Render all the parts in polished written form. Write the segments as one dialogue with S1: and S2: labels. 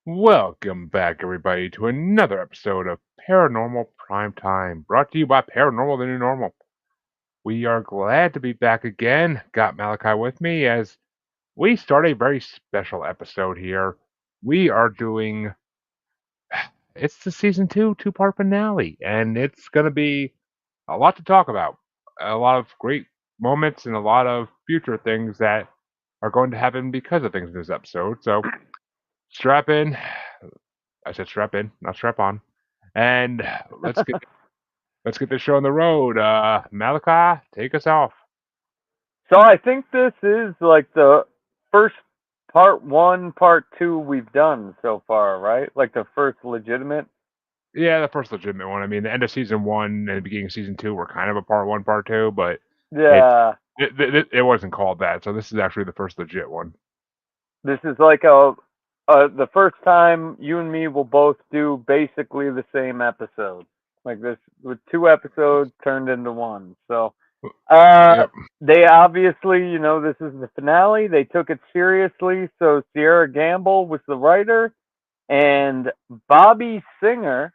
S1: Welcome back, everybody, to another episode of Paranormal Primetime, brought to you by Paranormal the New Normal. We are glad to be back again. Got Malachi with me as we start a very special episode here. We are doing it's the season two-part finale, and it's going to be a lot to talk about. A lot of great moments and a lot of future things that are going to happen because of things in this episode. So strap in. I said strap in, not strap on. And let's get let's get this show on the road. Malachi, take us off.
S2: So I think this is like the first part one, part two we've done so far, right? Like the first legitimate.
S1: Yeah, the first legitimate one. I mean, the end of season one and the beginning of season two were kind of a part one, part two, but it
S2: Yeah,
S1: it wasn't called that. So this is actually the first legit one.
S2: this is like the first time you and me will both do basically the same episode. Like this with two episodes turned into one. So uh
S1: Yep.
S2: they obviously, this is the finale. They took it seriously. So Sierra Gamble was the writer and Bobby Singer,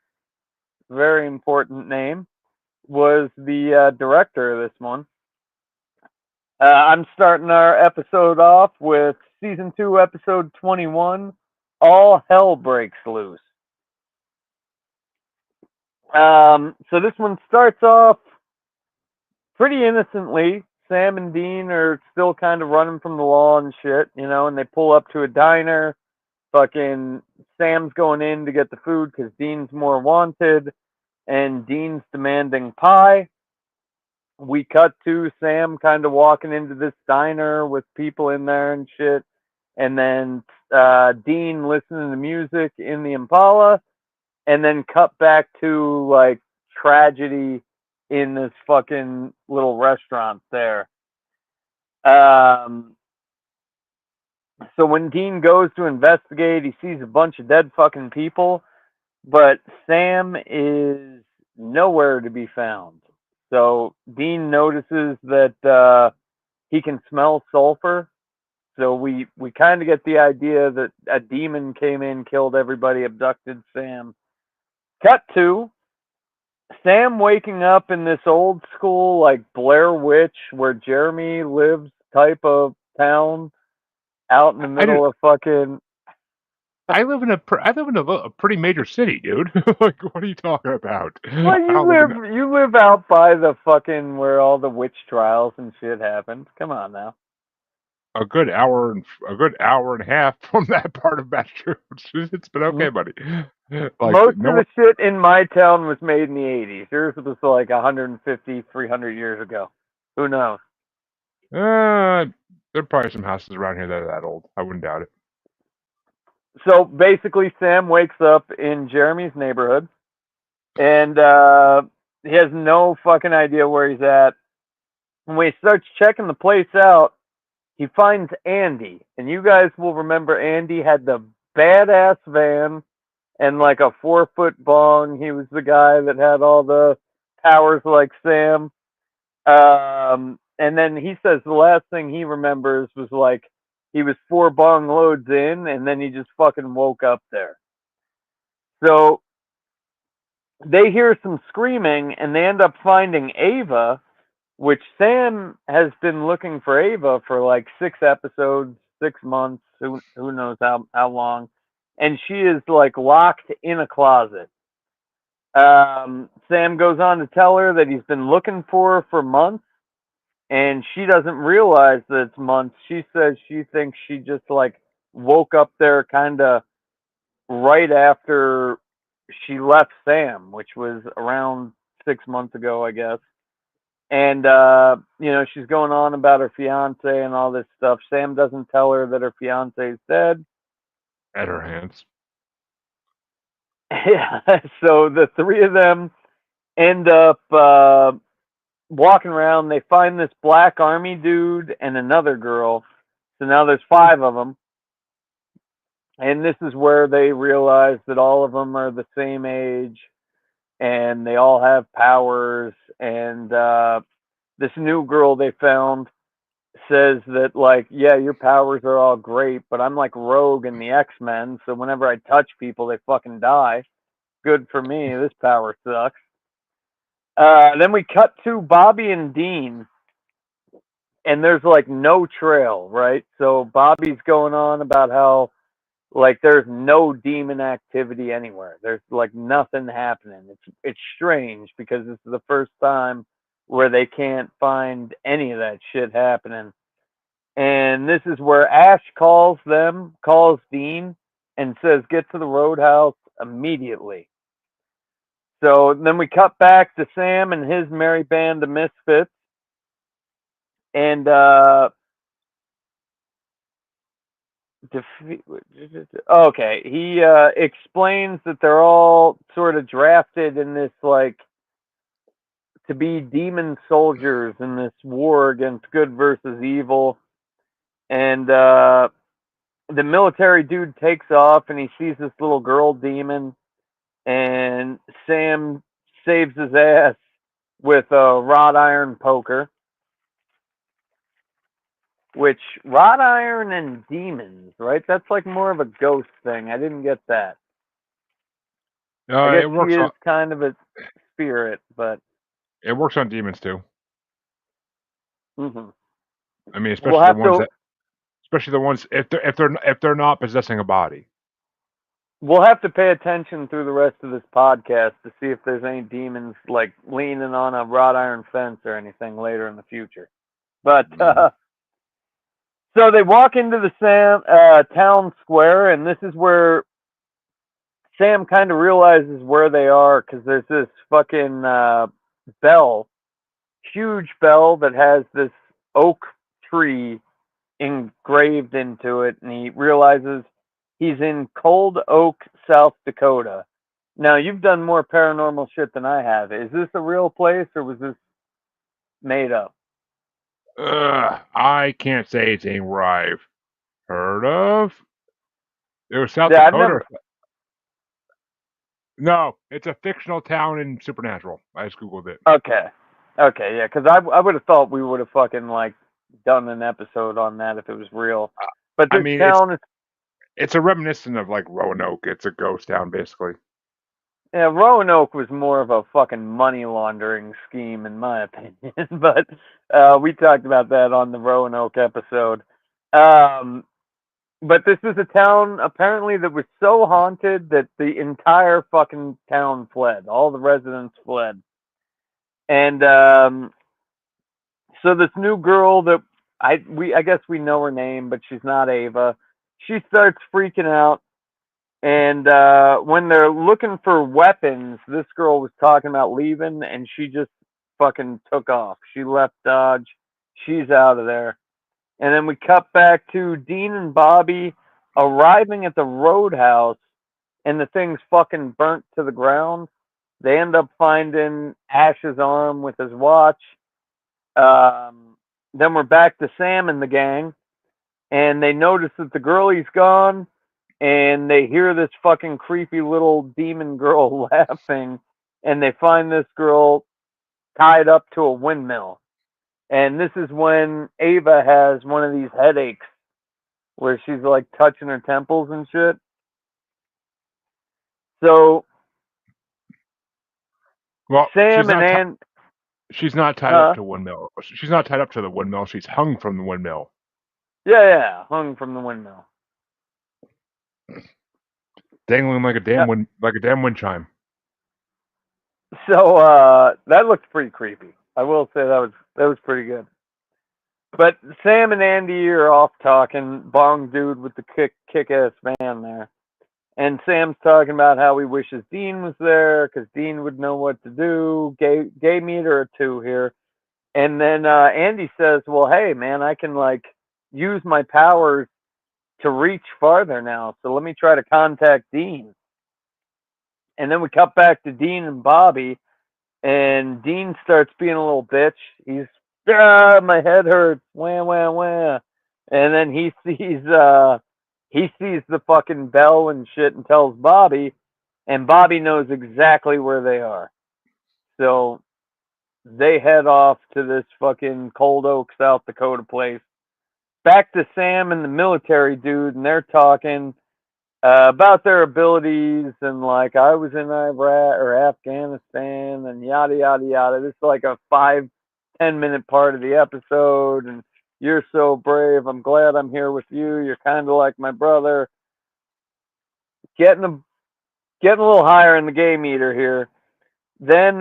S2: very important name, was the director of this one. I'm starting our episode off with season 2, episode 21. All hell breaks loose. So this one starts off pretty innocently. Sam and Dean are still kind of running from the law and shit, and they pull up to a diner. Fucking Sam's going in to get the food because Dean's more wanted, and Dean's demanding pie. We cut to Sam kind of walking into this diner with people in there and shit, and then Dean listening to music in the Impala, and then cut back to like tragedy in this fucking little restaurant there. Um, so when Dean goes to investigate, he sees a bunch of dead fucking people, but Sam is nowhere to be found. So Dean notices that he can smell sulfur. So we kind of get the idea that a demon came in, killed everybody, abducted Sam. Cut to Sam waking up in this old school like Blair Witch where Jeremy lives type of town out in the
S1: I do.
S2: middle of fucking.
S1: I live in a pretty major city, dude. Like, what are you talking about?
S2: Well,
S1: I don't live in
S2: you live out by the fucking where all the witch trials and shit happened. Come on now.
S1: a good hour and a half from that part of Massachusetts. It's been okay, buddy. Like
S2: Most
S1: no
S2: of
S1: one.
S2: the shit in my town was made in the 80s. Yours was like 150, 300 years ago. Who knows?
S1: There are probably some houses around here that are that old. I wouldn't doubt it.
S2: So basically, Sam wakes up in Jeremy's neighborhood, and he has no fucking idea where he's at. And when he starts checking the place out, he finds Andy. And you guys will remember Andy had the badass van and like a 4-foot bong. He was the guy that had all the powers like Sam. And then he says the last thing he remembers was like he was 4 bong loads in, and then he just fucking woke up there. So they hear some screaming, and they end up finding Ava, which Sam has been looking for Ava for like 6 episodes, 6 months, who knows how long, and she is like locked in a closet. Sam goes on to tell her that he's been looking for months, and she doesn't realize that it's months. She says she thinks she just like woke up there kind of right after she left Sam, which was around 6 months ago, I guess. And she's going on about her fiance and all this stuff. Sam doesn't tell her that her fiance is dead.
S1: At her hands.
S2: Yeah, so the three of them end up walking around. They find this black army dude and another girl. So now there's 5 of them. And this is where they realize that all of them are the same age and they all have powers. And this new girl they found says that, like, yeah, your powers are all great, but I'm like Rogue in the X-Men, so whenever I touch people, they fucking die. Good for me. This power sucks. Then we cut to Bobby and Dean, and there's like no trail, right? So Bobby's going on about how like there's no demon activity anywhere. There's like nothing happening. It's strange because this is the first time where they can't find any of that shit happening. And this is where Ash calls Dean, and says, "Get to the roadhouse immediately." So then we cut back to Sam and his merry band of misfits, and okay, he explains that they're all sort of drafted in this, like, to be demon soldiers in this war against good versus evil. And the military dude takes off, and he sees this little girl demon, and Sam saves his ass with a wrought iron poker. Which, wrought iron and demons, right? That's like more of a ghost thing. I didn't get that. I guess
S1: It
S2: she
S1: works
S2: is
S1: on
S2: kind of a spirit, but
S1: demons too.
S2: hmm
S1: I mean,
S2: we'll have to
S1: especially the ones if they're not possessing a body.
S2: we'll have to pay attention through the rest of this podcast to see if there's any demons like leaning on a wrought iron fence or anything later in the future. But
S1: Mm.
S2: so they walk into the town square, and this is where Sam kind of realizes where they are, because there's this fucking bell, huge bell that has this oak tree engraved into it, and he realizes he's in Cold Oak, South Dakota. Now, you've done more paranormal shit than I have. Is this a real place, or was this made up?
S1: I can't say it's anything where I've heard of. It was South
S2: Yeah, I've
S1: Dakota.
S2: never.
S1: No, it's a fictional town in Supernatural. I just googled it.
S2: Okay, okay, yeah, because I would have thought we would have fucking like done an episode on that if it was real. But
S1: I
S2: this
S1: mean,
S2: town is,
S1: it's a reminiscent of like Roanoke. It's a ghost town, basically.
S2: yeah, Roanoke was more of a fucking money laundering scheme, in my opinion. But we talked about that on the Roanoke episode. Um, but this is a town apparently that was so haunted that the entire fucking town fled. All the residents fled, and so this new girl that I guess we know her name, but she's not Ava. She starts freaking out. And when they're looking for weapons, this girl was talking about leaving, and she just fucking took off. She left Dodge. She's out of there. And then we cut back to Dean and Bobby arriving at the roadhouse, and the thing's fucking burnt to the ground. They end up finding Ash's arm with his watch. Then we're back to Sam and the gang, and they notice that the girlie's gone, and they hear this fucking creepy little demon girl laughing, and they find this girl tied up to a windmill. And this is when Ava has one of these headaches where she's like touching her temples and shit. So
S1: Well,
S2: Sam and Ann,
S1: she's not tied up
S2: huh?
S1: to windmill. She's not tied up to the windmill. She's hung from the windmill.
S2: Yeah, yeah, hung from the windmill.
S1: Dangling like a
S2: Uh,
S1: damn wind chime.
S2: So that looked pretty creepy. I will say that was pretty good. But Sam and Andy are off talking. Bong dude with the kick ass van there, and Sam's talking about how he wishes Dean was there because Dean would know what to do. Gay meter or two here, and then Andy says, "Well, hey man, I can like use my powers to reach farther now. So let me try to contact Dean." And then we cut back to Dean and Bobby, and Dean starts being a little bitch. He's, my head hurts, wah wah wah, and then he sees the fucking bell and shit, and tells Bobby, and Bobby knows exactly where they are. So they head off to this fucking Cold Oak, South Dakota place, back to Sam and the military dude, and they're talking about their abilities and like I was in Iraq or Afghanistan and yada yada yada. This is like a 5-10 minute part of the episode, and you're so brave. I'm glad I'm here with you. You're kind of like my brother. Getting a getting a little higher in the game meter here. Then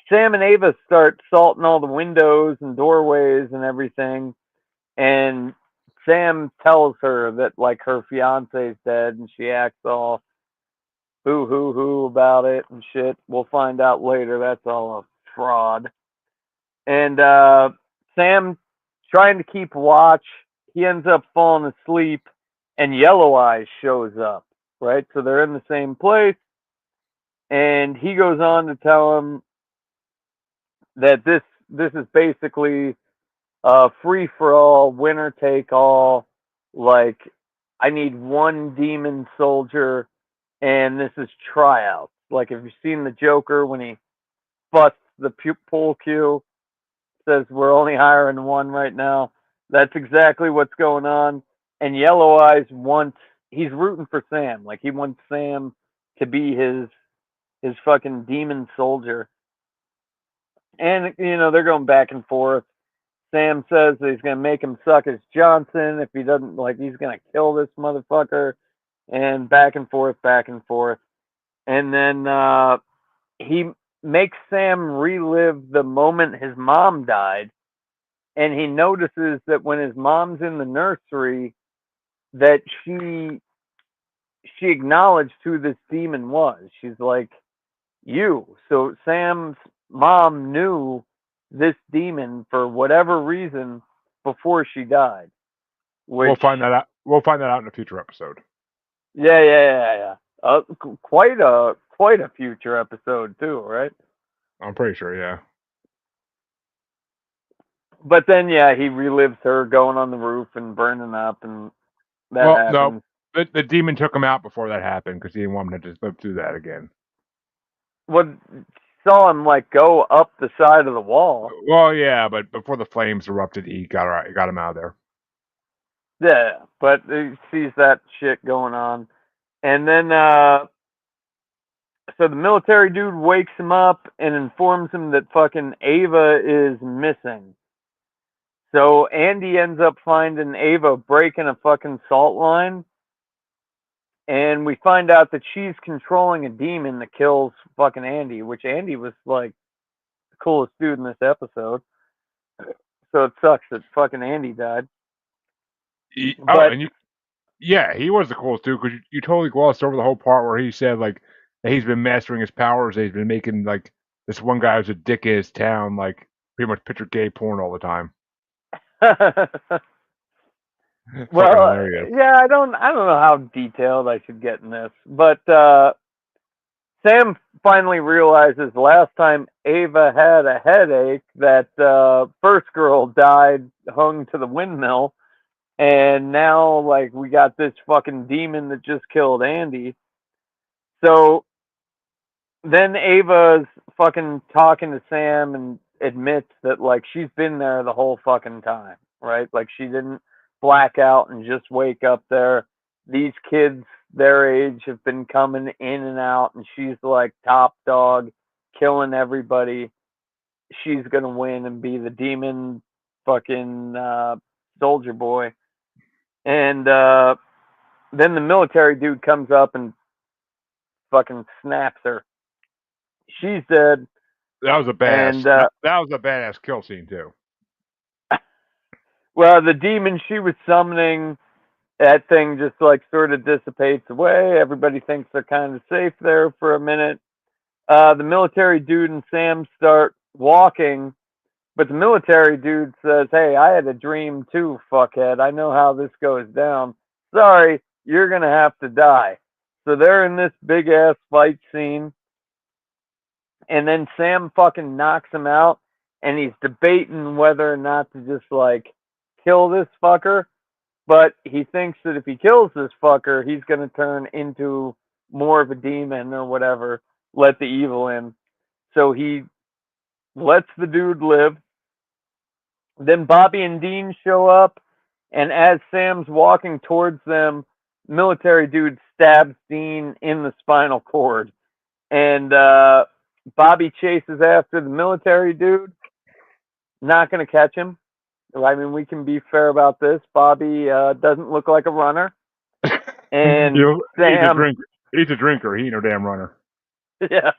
S2: Sam and Ava start salting all the windows and doorways and everything, and Sam tells her that like her fiance's dead, and she acts all boo hoo hoo about it and shit. We'll find out later that's all a fraud. And Sam trying to keep watch, he ends up falling asleep, and Yellow Eyes shows up. Right, so they're in the same place, and he goes on to tell him that this is basically free for all, winner take all. Like, I need one demon soldier, and this is tryouts. Like, if you've seen the Joker when he busts the pool cue, says we're only hiring one right now. That's exactly what's going on. And Yellow Eyes wants, he's rooting for Sam. Like, he wants Sam to be his fucking demon soldier. And they're going back and forth. Sam says that he's going to make him suck his Johnson if he doesn't, like, he's going to kill this motherfucker. And back and forth, back and forth. And then he makes Sam relive the moment his mom died. And he notices that when his mom's in the nursery, that she acknowledged who this demon was. She's like, you. So Sam's mom knew this demon for whatever reason before she died.
S1: We'll
S2: Which,
S1: find that out. We'll find that out in a future episode.
S2: yeah. Quite a future episode too, right?
S1: I'm pretty sure, yeah.
S2: But then, yeah, he relives her going on the roof and burning up, and that
S1: Well, no,
S2: happens.
S1: the demon took him out before that happened because he didn't want him to just live through that again.
S2: What saw him like go up the side of the wall.
S1: Well, yeah, but before the flames erupted, he got him out of there.
S2: Yeah, but he sees that shit going on, and then so the military dude wakes him up and informs him that fucking Ava is missing. So Andy ends up finding Ava breaking a fucking salt line, and we find out that she's controlling a demon that kills fucking Andy, which Andy was like the coolest dude in this episode. So it sucks that fucking Andy died. But
S1: And yeah, he was the coolest dude because you totally glossed over the whole part where he said like that he's been mastering his powers. That he's been making like this one guy who's a dick in his town, like pretty much picture gay porn all the time. Fucking
S2: well,
S1: hilarious.
S2: yeah, I don't know how detailed I should get in this, but Sam finally realizes last time Ava had a headache that first girl died hung to the windmill, and now like we got this fucking demon that just killed Andy. So then Ava's fucking talking to Sam and admits that like she's been there the whole fucking time, right? Like she didn't black out and just wake up there. These kids their age have been coming in and out, and she's like top dog, killing everybody. She's gonna win and be the demon fucking soldier boy. And then the military dude comes up and fucking snaps her. She's dead.
S1: That was a badass.
S2: And
S1: That was a badass kill scene too.
S2: well, the demon she was summoning, that thing just like sort of dissipates away. Everybody thinks they're kind of safe there for a minute. The military dude and Sam start walking, but the military dude says, "Hey, I had a dream too, fuckhead. I know how this goes down. Sorry, you're gonna have to die." So they're in this big ass fight scene, and then Sam fucking knocks him out, and he's debating whether or not to just like kill this fucker, but he thinks that if he kills this fucker, he's gonna turn into more of a demon or whatever, let the evil in. So he lets the dude live, Then Bobby and Dean show up, and as Sam's walking towards them, military dude stabs Dean in the spinal cord. And Bobby chases after the military dude. Not going to catch him. I mean, we can be fair about this. Bobby doesn't look like a runner. And
S1: He's a
S2: Sam,
S1: drinker. He's a drinker. He ain't no damn runner.
S2: yeah.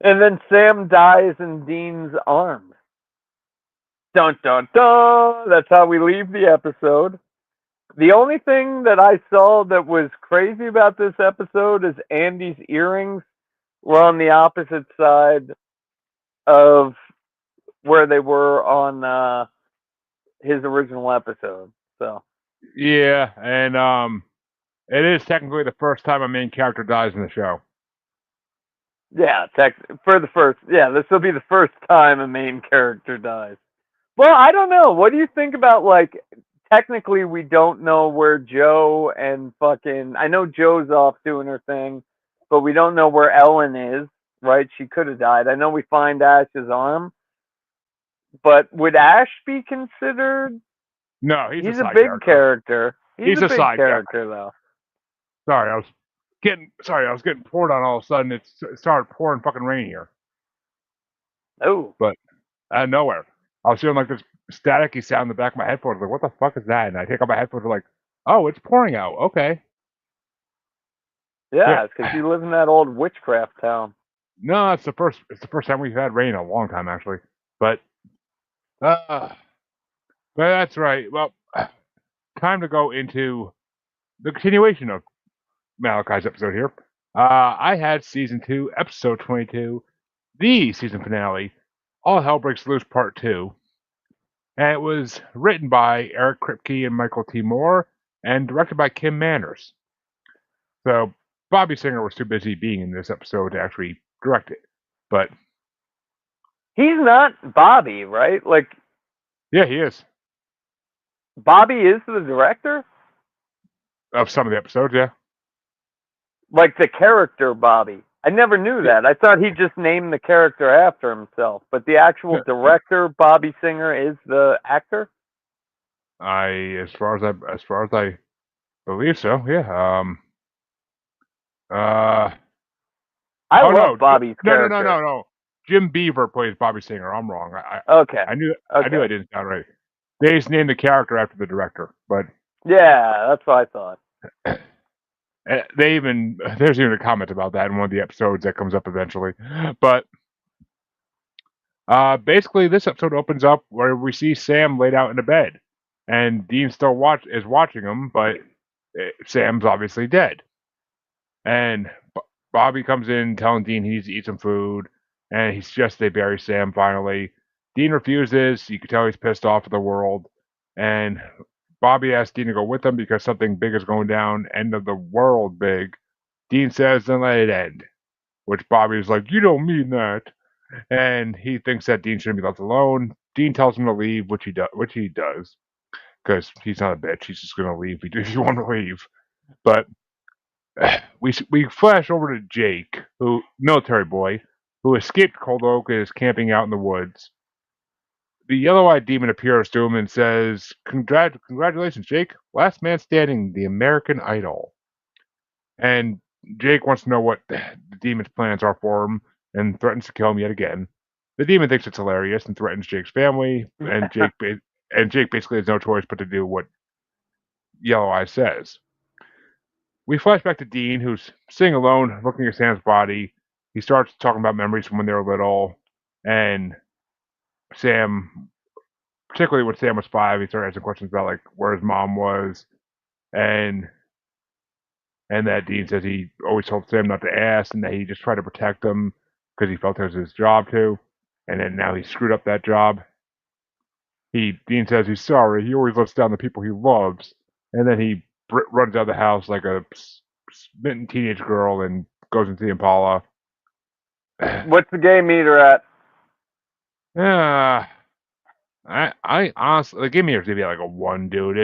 S2: And then Sam dies in Dean's arms. Dun dun dun. That's how we leave the episode. The only thing that I saw that was crazy about this episode is Andy's earrings were on the opposite side of where they were on his original episode. So
S1: Yeah, and it is technically the first time a main character dies in the show.
S2: yeah, for the first, yeah, this will be the first time a main character dies. Well, I don't know. What do you think about, like, technically we don't know where Joe and fucking, I know Joe's off doing her thing, but we don't know where Ellen is, right? She could have died. I know we find Ash's arm, but would Ash be considered?
S1: No, he's a
S2: He's a
S1: side
S2: big
S1: character.
S2: character. He's
S1: He's
S2: a
S1: a
S2: big
S1: side character.
S2: character, though.
S1: Sorry, I was getting poured on all of a sudden. It started pouring fucking rain here.
S2: Oh,
S1: But out of nowhere, I was feeling like this staticky sound in the back of my headphones. Like, what the fuck is that? And I take out my headphones. And like, oh, it's pouring out. Okay.
S2: yeah,
S1: Yeah.
S2: it's because you live in that old witchcraft town.
S1: No, it's the first. It's the first time we've had rain in a long time, actually. But, uh, but that's right. Well, time to go into the continuation of Malachi's episode here. I had season 2, episode 22, the season finale, All Hell Breaks Loose Part 2. And it was written by Eric Kripke and Michael T. Moore and directed by Kim Manners. So Bobby Singer was too busy being in this episode to actually direct it. But
S2: He's not Bobby, right? Like,
S1: yeah, he is.
S2: Bobby is the director?
S1: Of some of the episodes, yeah.
S2: Like the character Bobby. I never knew that. I thought he just named the character after himself, but the actual director, Bobby Singer, is the actor.
S1: As far as I believe so, yeah. Uh,
S2: I
S1: oh
S2: love
S1: no,
S2: Bobby's character.
S1: no. Jim Beaver plays Bobby Singer. I'm wrong.
S2: Okay.
S1: I knew I
S2: Okay.
S1: knew I didn't sound right. They just named the character after the director, but
S2: Yeah, that's what I thought.
S1: there's even a comment about that in one of the episodes that comes up eventually. But basically, this episode opens up where we see Sam laid out in a bed, and Dean still watching him, but Sam's obviously dead. And Bobby comes in telling Dean he needs to eat some food, and he suggests they bury Sam finally. Dean refuses. You can tell he's pissed off at the world, and Bobby asks Dean to go with him because something big is going down, end of the world big. Dean says, then let it end. Which Bobby's like, you don't mean that. And he thinks that Dean shouldn't be left alone. Dean tells him to leave, which he does, because he's not a bitch. He's just going to leave if you want to leave. But we flash over to Jake, who military boy, who escaped Cold Oak and is camping out in the woods. The yellow-eyed demon appears to him and says, "Congratulations, Jake! Last man standing, the American Idol." And Jake wants to know what the demon's plans are for him and threatens to kill him yet again. The demon thinks it's hilarious and threatens Jake's family, and Jake basically has no choice but to do what Yellow Eye says. We flash back to Dean, who's sitting alone, looking at Sam's body. He starts talking about memories from when they were little, and Sam, particularly when Sam was 5, he started asking questions about like where his mom was, and that Dean says he always told Sam not to ask, and that he just tried to protect him because he felt it was his job to, and then now he screwed up that job. Dean says he's sorry. He always lets down the people he loves, and then he runs out of the house like a smitten teenage girl and goes into the Impala.
S2: What's the game meter at?
S1: Yeah, I honestly, the game meter's gonna be like a 1, dude.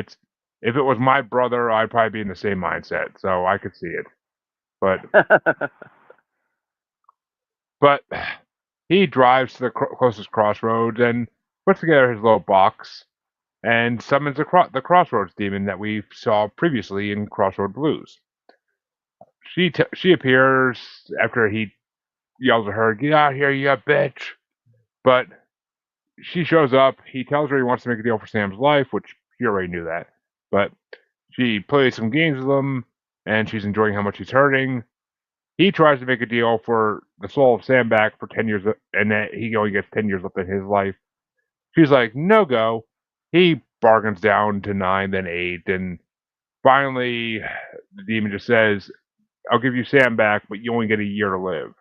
S1: If it was my brother, I'd probably be in the same mindset, so I could see it. But he drives to the closest crossroads, and puts together his little box and summons the Crossroads demon that we saw previously in Crossroad Blues. She appears after he yells at her, "Get out here, you bitch!" But she shows up. He tells her he wants to make a deal for Sam's life, which she already knew that. But she plays some games with him, and she's enjoying how much he's hurting. He tries to make a deal for the soul of Sam back for 10 years, and that he only gets 10 years left in his life. She's like, no go. He bargains down to 9, then 8, and finally the demon just says, I'll give you Sam back, but you only get a year to live.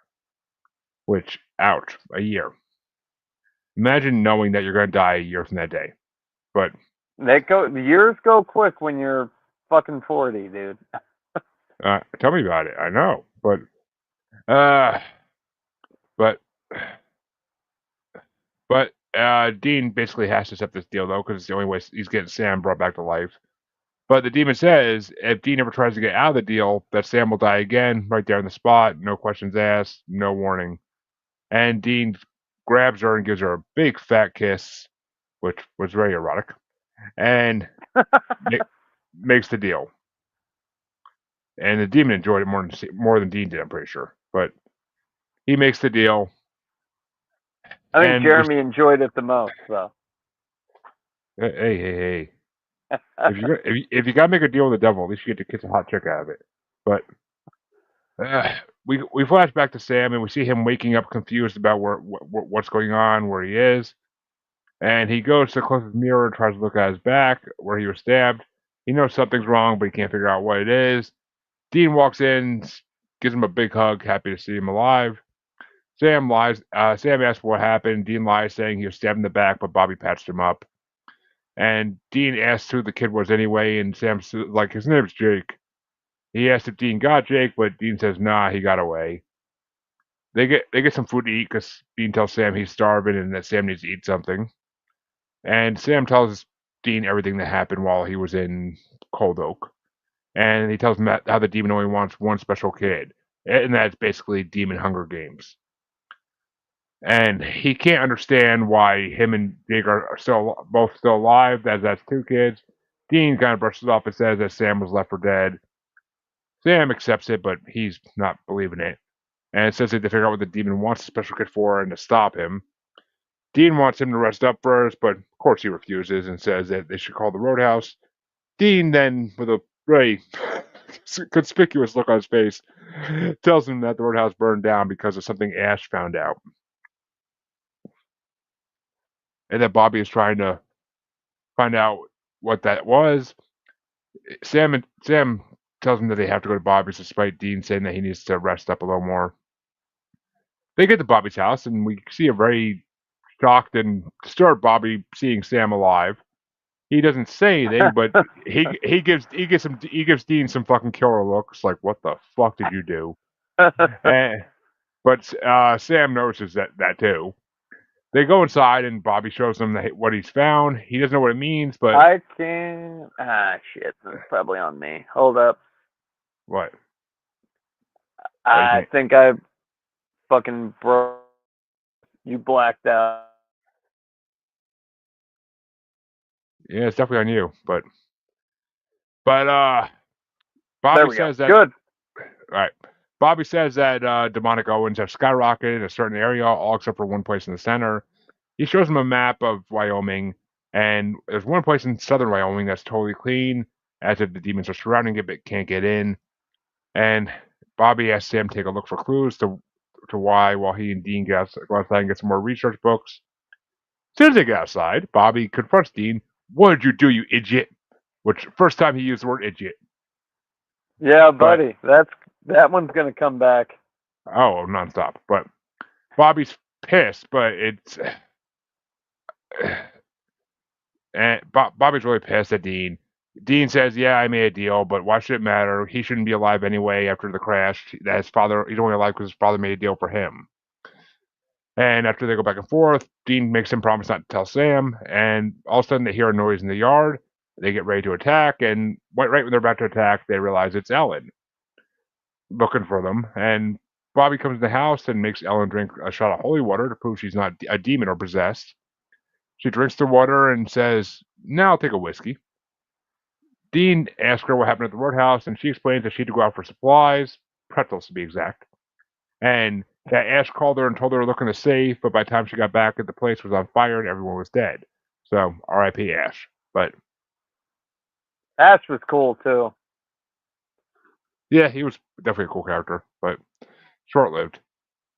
S1: Which, ouch, a year. Imagine knowing that you're going to die a year from that day. But
S2: the years go quick when you're fucking 40, dude.
S1: tell me about it. I know, uh, but Dean basically has to accept this deal though, because it's the only way he's getting Sam brought back to life. But the demon says if Dean ever tries to get out of the deal, that Sam will die again, right there on the spot, no questions asked, no warning. And Dean grabs her and gives her a big fat kiss, which was very erotic, and makes the deal. And the demon enjoyed it more than Dean did, I'm pretty sure. But he makes the deal.
S2: I think Jeremy enjoyed it the most, though.
S1: Hey. If you gotta make a deal with the devil, at least you get to kiss a hot chick out of it. But we flash back to Sam and we see him waking up confused about what's going on, where he is, and he goes to the closest mirror and tries to look at his back where he was stabbed. He knows something's wrong, but he can't figure out what it is. Dean walks in, gives him a big hug, happy to see him alive. Sam lies. Sam asks what happened. Dean lies, saying he was stabbed in the back, but Bobby patched him up. And Dean asks who the kid was anyway, and Sam's like, his name's Jake. He asks if Dean got Jake, but Dean says, nah, he got away. They get some food to eat because Dean tells Sam he's starving and that Sam needs to eat something. And Sam tells Dean everything that happened while he was in Cold Oak. And he tells him that how the demon only wants one special kid. And that's basically Demon Hunger Games. And he can't understand why him and Jake are both still alive, as that's 2 kids. Dean kind of brushes off and says that Sam was left for dead. Sam accepts it, but he's not believing it. And says they have to figure out what the demon wants a special kid for and to stop him. Dean wants him to rest up first, but of course he refuses and says that they should call the Roadhouse. Dean then, with a very conspicuous look on his face, tells him that the Roadhouse burned down because of something Ash found out. And that Bobby is trying to find out what that was. Sam tells him that they have to go to Bobby's, despite Dean saying that he needs to rest up a little more. They get to Bobby's house, and we see a very shocked and disturbed Bobby seeing Sam alive. He doesn't say anything, but he gives Dean some fucking killer looks, like, what the fuck did you do? But Sam notices that too. They go inside, and Bobby shows them what he's found. He doesn't know what it means, but
S2: I can't. Shit. That's probably on me. Hold up.
S1: What?
S2: I think I fucking broke. You blacked out.
S1: Yeah, it's definitely on you. But Bobby says that.
S2: Good.
S1: Right. Bobby says that demonic Owens have skyrocketed in a certain area, all except for one place in the center. He shows them a map of Wyoming, and there's one place in southern Wyoming that's totally clean, as if the demons are surrounding it but can't get in. And Bobby asks Sam to take a look for clues to why, while he and Dean go outside and get some more research books. As soon as they get outside, Bobby confronts Dean. What did you do, you idiot? Which, first time he used the word idiot.
S2: Yeah, buddy. That one's going to come back.
S1: Oh, nonstop. But Bobby's pissed, but it's... and Bobby's really pissed at Dean. Dean says, yeah, I made a deal, but why should it matter? He shouldn't be alive anyway after the crash. That his father, he's only alive because his father made a deal for him. And after they go back and forth, Dean makes him promise not to tell Sam, and all of a sudden they hear a noise in the yard. They get ready to attack, and right when they're about to attack, they realize it's Ellen looking for them. And Bobby comes to the house and makes Ellen drink a shot of holy water to prove she's not a demon or possessed. She drinks the water and says, "Now I'll take a whiskey." Dean asks her what happened at the roadhouse, and she explains that she had to go out for supplies, pretzels to be exact, and that Ash called her and told her to look in the safe, but by the time she got back, the place was on fire and everyone was dead. So, R.I.P. Ash. But
S2: Ash was cool too.
S1: yeah, he was definitely a cool character, but short-lived.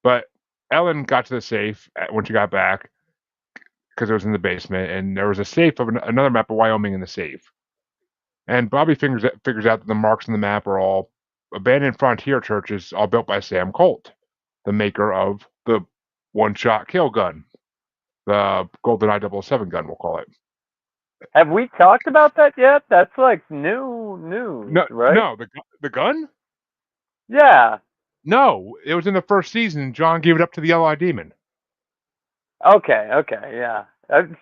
S1: But Ellen got to the safe when she got back because it was in the basement, and there was a safe of another map of Wyoming in the safe. And Bobby figures out that the marks on the map are all abandoned frontier churches, all built by Sam Colt, the maker of the one-shot kill gun, the GoldenEye 007 gun, we'll call it.
S2: Have we talked about that yet? That's like new news,
S1: No,
S2: right?
S1: no, the gun?
S2: Yeah.
S1: No, it was in the first season. John gave it up to the Yellow-Eyed Demon.
S2: Okay. Okay. Yeah. It's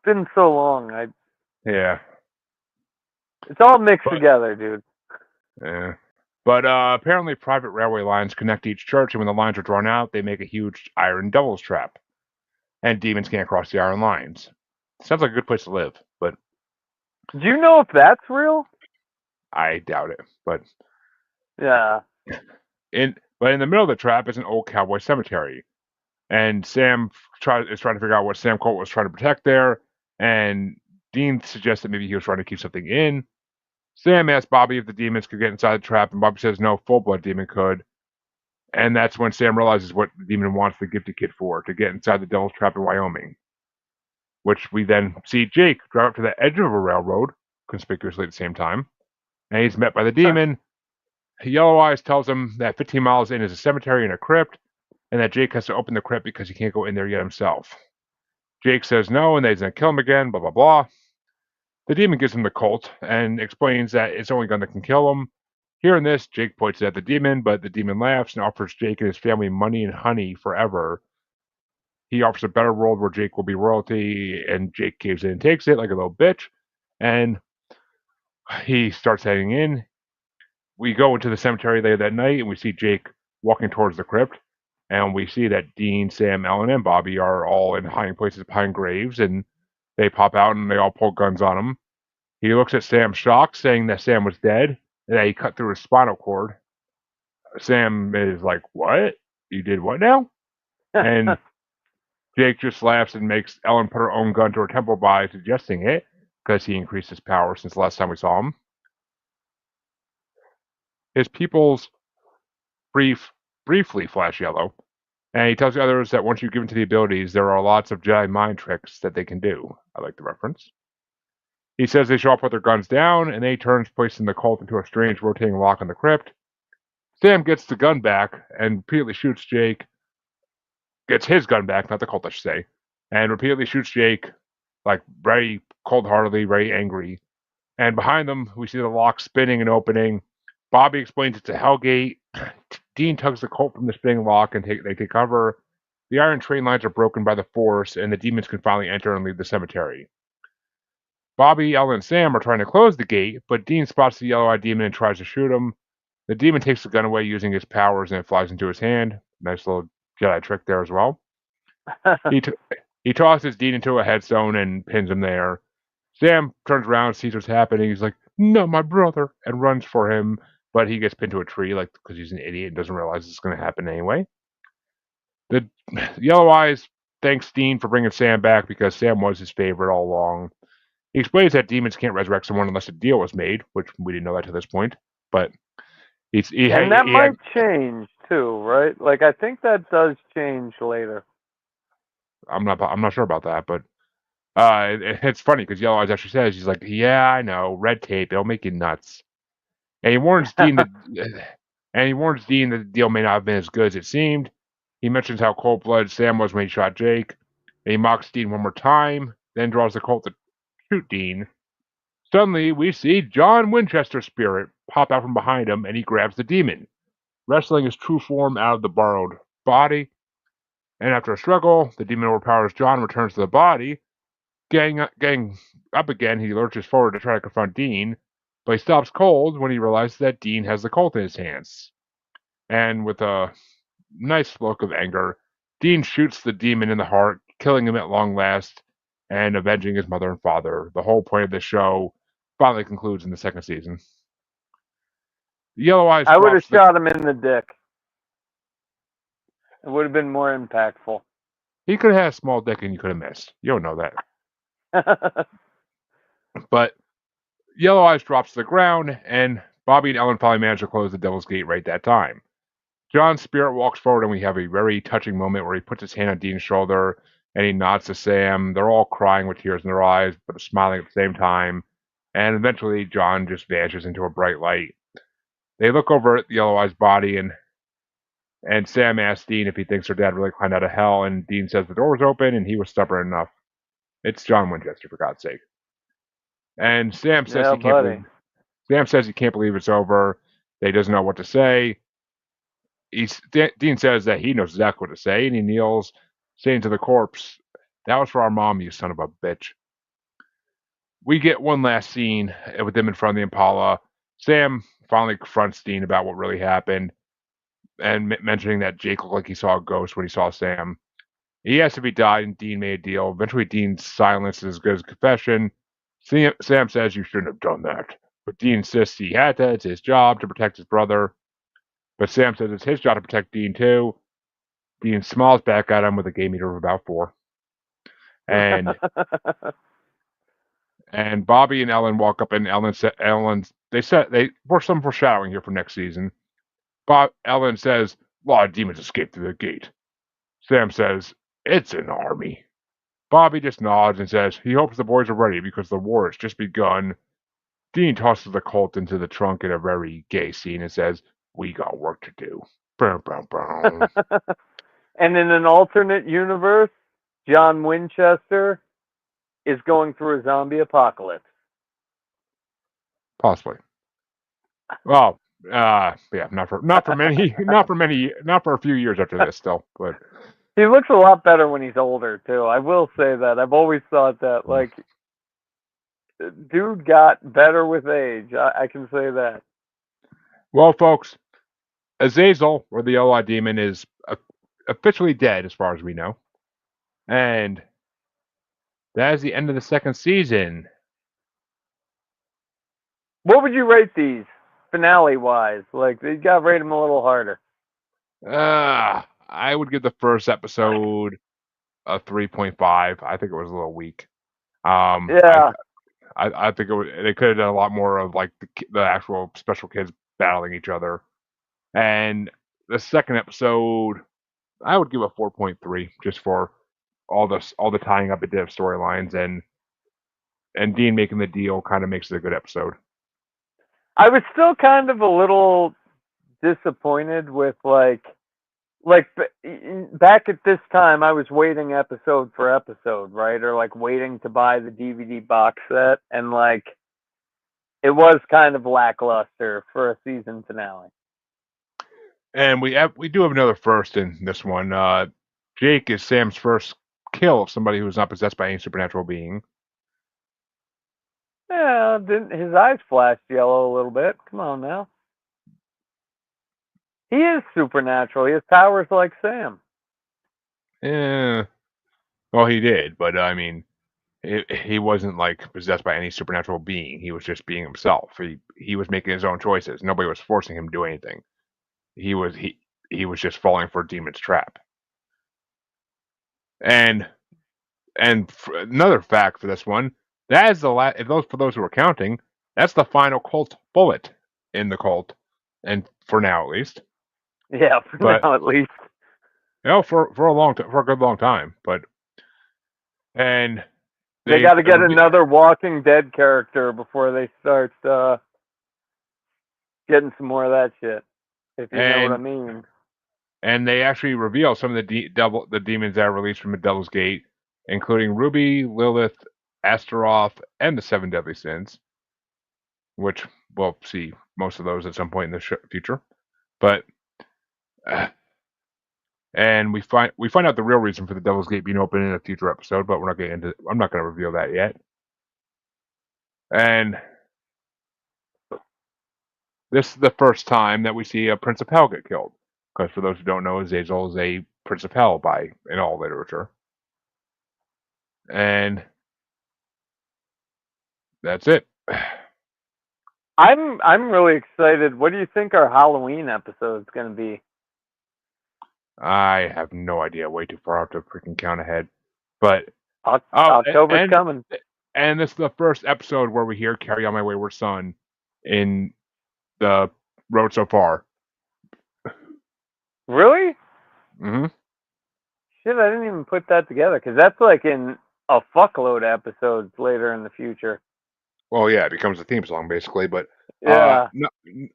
S2: been so long.
S1: Yeah,
S2: It's all mixed
S1: but
S2: together, dude.
S1: yeah. But apparently, private railway lines connect each church, and when the lines are drawn out, they make a huge iron devil's trap, and demons can't cross the iron lines. Sounds like a good place to live, but
S2: Do you know if that's real?
S1: I doubt it. But
S2: Yeah.
S1: in the middle of the trap is an old cowboy cemetery, and Sam is trying to figure out what Sam Colt was trying to protect there, and Dean suggests that maybe he was trying to keep something in. Sam asks Bobby if the demons could get inside the trap, and Bobby says no, full blood demon could. And that's when Sam realizes what the demon wants the gifted kid for, to get inside the devil's trap in Wyoming. Which we then see Jake drive up to the edge of a railroad, conspicuously at the same time, and he's met by the demon. Yellow Eyes tells him that 15 miles in is a cemetery and a crypt, and that Jake has to open the crypt because he can't go in there yet himself. Jake says no, and that he's going to kill him again, blah, blah, blah. The demon gives him the Colt and explains that it's only gun that can kill him. Hearing this, Jake points at the demon, but the demon laughs and offers Jake and his family money and honey forever. He offers a better world where Jake will be royalty, and Jake caves in and takes it like a little bitch. And he starts heading in. We go into the cemetery later that night, and we see Jake walking towards the crypt. And we see that Dean, Sam, Ellen, and Bobby are all in hiding places behind graves, and they pop out and they all pull guns on him. He looks at Sam shocked, saying that Sam was dead and that he cut through his spinal cord. Sam is like, "What? You did what now?" And Jake just laughs and makes Ellen put her own gun to her temple by suggesting it, because he increased his power since the last time we saw him. His pupils briefly flash yellow, and he tells the others that once you give into the abilities, there are lots of Jedi mind tricks that they can do. I like the reference. He says they should all put their guns down, and then he turns, placing the Colt into a strange rotating lock on the crypt. Sam gets the gun back and repeatedly shoots Jake. Gets his gun back, not the Colt, I should say, and repeatedly shoots Jake, like very cold-heartedly, very angry. And behind them, we see the lock spinning and opening. Bobby explains it's a Hellgate. Dean tugs the Colt from the spinning lock, and they take cover. The iron train lines are broken by the Force, and the demons can finally enter and leave the cemetery. Bobby, Ellen, and Sam are trying to close the gate, but Dean spots the yellow-eyed demon and tries to shoot him. The demon takes the gun away using his powers, and it flies into his hand. Nice little Jedi trick there as well. He tosses Dean into a headstone and pins him there. Sam turns around, sees what's happening. He's like, "No, my brother," and runs for him, but he gets pinned to a tree, like, because he's an idiot and doesn't realize it's going to happen anyway. The Yellow Eyes thanks Dean for bringing Sam back because Sam was his favorite all along. He explains that demons can't resurrect someone unless a deal was made, which we didn't know that to this point. But
S2: And that might change too, right? Like I think that does change later.
S1: I'm not sure about that, but it's funny because Yellow Eyes actually says, he's like, "Yeah, I know, red tape, it'll make you nuts." And he warns Dean that the deal may not have been as good as it seemed. He mentions how cold-blooded Sam was when he shot Jake. And he mocks Dean one more time, then draws the Colt to shoot Dean. Suddenly, we see John Winchester's spirit pop out from behind him, and he grabs the demon, wrestling his true form out of the borrowed body. And after a struggle, the demon overpowers John and returns to the body. Getting up again, he lurches forward to try to confront Dean, but he stops cold when he realizes that Dean has the Colt in his hands. And with a nice look of anger, Dean shoots the demon in the heart, killing him at long last. and avenging his mother and father. The whole point of the show finally concludes in the second season. Yellow Eyes
S2: I would have
S1: drops the.
S2: shot him in the dick. It would have been more impactful.
S1: He could have had a small dick and you could have missed. You don't know that. But Yellow Eyes drops to the ground, and Bobby and Ellen finally manage to close the Devil's Gate right that time. John's spirit walks forward, and we have a very touching moment where he puts his hand on Dean's shoulder and he nods to Sam. They're all crying with tears in their eyes, but smiling at the same time. And eventually, John just vanishes into a bright light. They look over at Yellow Eye's body, and Sam asks Dean if he thinks her dad really climbed out of hell, and Dean says the door was open and he was stubborn enough. It's John Winchester, for God's sake. And Sam says
S2: Yeah,
S1: he can't
S2: buddy.
S1: believe. Sam says he can't believe it's over. That he doesn't know what to say. Dean says that he knows exactly what to say, and he kneels, saying to the corpse, "That was for our mom, you son of a bitch." We get one last scene with them in front of the Impala. Sam finally confronts Dean about what really happened, and mentioning that Jake looked like he saw a ghost when he saw Sam. He asked if he died, and Dean made a deal. Eventually, Dean's silence is as good as confession. Sam says, "You shouldn't have done that." But Dean insists he had to. It's his job to protect his brother. But Sam says it's his job to protect Dean, too. Dean smiles back at him with a gay meter of about 4. And and Bobby and Ellen walk up, and they for some foreshadowing here for next season. Ellen says, "A lot of demons escaped through the gate." Sam says, "It's an army." Bobby just nods and says he hopes the boys are ready because the war has just begun. Dean tosses the Colt into the trunk in a very gay scene and says, "We got work to do." Boom, boom, boom.
S2: And in an alternate universe, John Winchester is going through a zombie apocalypse.
S1: Possibly. Well, yeah, not for many, not for a few years after this, still. But
S2: he looks a lot better when he's older too. I will say that. I've always thought that. Like, dude got better with age. I can say that.
S1: Well, folks, Azazel, or the Yellow-Eyed Demon, is officially dead as far as we know, and that is the end of the second season.
S2: What would you rate these finale wise? Like, you got to rate them a little harder.
S1: I would give the first episode a 3.5. I think it was a little weak.
S2: Yeah.
S1: I think they could have done a lot more of like the actual special kids battling each other. And the second episode, I would give a 4.3 just for all the tying up it did of storylines, and Dean making the deal kind of makes it a good episode.
S2: I was still kind of a little disappointed with like back at this time I was waiting episode for episode, right? Or like waiting to buy the DVD box set, and like it was kind of lackluster for a season finale.
S1: And we do have another first in this one. Jake is Sam's first kill of somebody who is not possessed by any supernatural being.
S2: Yeah, didn't his eyes flashed yellow a little bit? Come on now. He is supernatural. He has powers like Sam.
S1: Yeah. Well, he did, but I mean, he wasn't like possessed by any supernatural being. He was just being himself. He was making his own choices. Nobody was forcing him to do anything. He was just falling for a demon's trap. And another fact for this one, that is the last. For those who are counting, that's the final cult bullet in the cult, and for now at least.
S2: Yeah, for
S1: But
S2: now at least.
S1: for a good long time. But and
S2: They got to get another Walking Dead character before they start getting some more of that shit. If you know what I mean.
S1: And they actually reveal some of the demons that are released from the Devil's Gate, including Ruby, Lilith, Astaroth, and the Seven Deadly Sins, which we'll see most of those at some point in the future. But and we find out the real reason for the Devil's Gate being open in a future episode, but I'm not going to reveal that yet. And this is the first time that we see a Prince of Hell get killed. Because for those who don't know, Azazel is a Prince of Hell in all literature. And that's it.
S2: I'm really excited. What do you think our Halloween episode is going to be?
S1: I have no idea. Way too far out to freaking count ahead. But oh,
S2: October's coming.
S1: and this is the first episode where we hear "Carry On My Wayward Son" in the road so far.
S2: Really?
S1: Hmm.
S2: Shit, I didn't even put that together because that's like in a fuckload of episodes later in the future.
S1: Well, yeah, it becomes a theme song basically. But
S2: Yeah.
S1: no,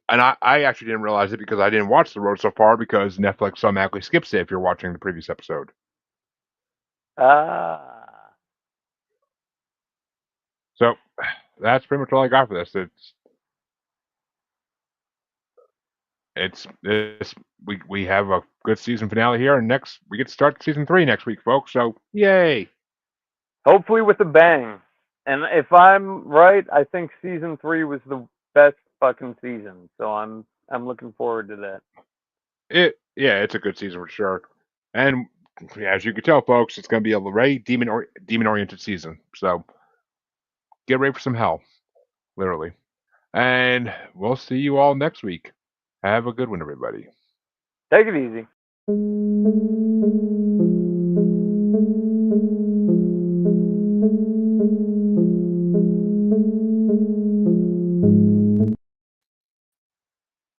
S1: and I actually didn't realize it because I didn't watch the road so far because Netflix automatically skips it if you're watching the previous episode.
S2: Ah.
S1: So that's pretty much all I got for this. It's we have a good season finale here, and next we get to start season 3 next week, folks. So yay!
S2: Hopefully with a bang. And if I'm right, I think season 3 was the best fucking season. So I'm looking forward to that.
S1: It's a good season for sure. And as you can tell, folks, it's going to be a very demon oriented season. So get ready for some hell, literally. And we'll see you all next week. Have a good one, everybody.
S2: Take it easy.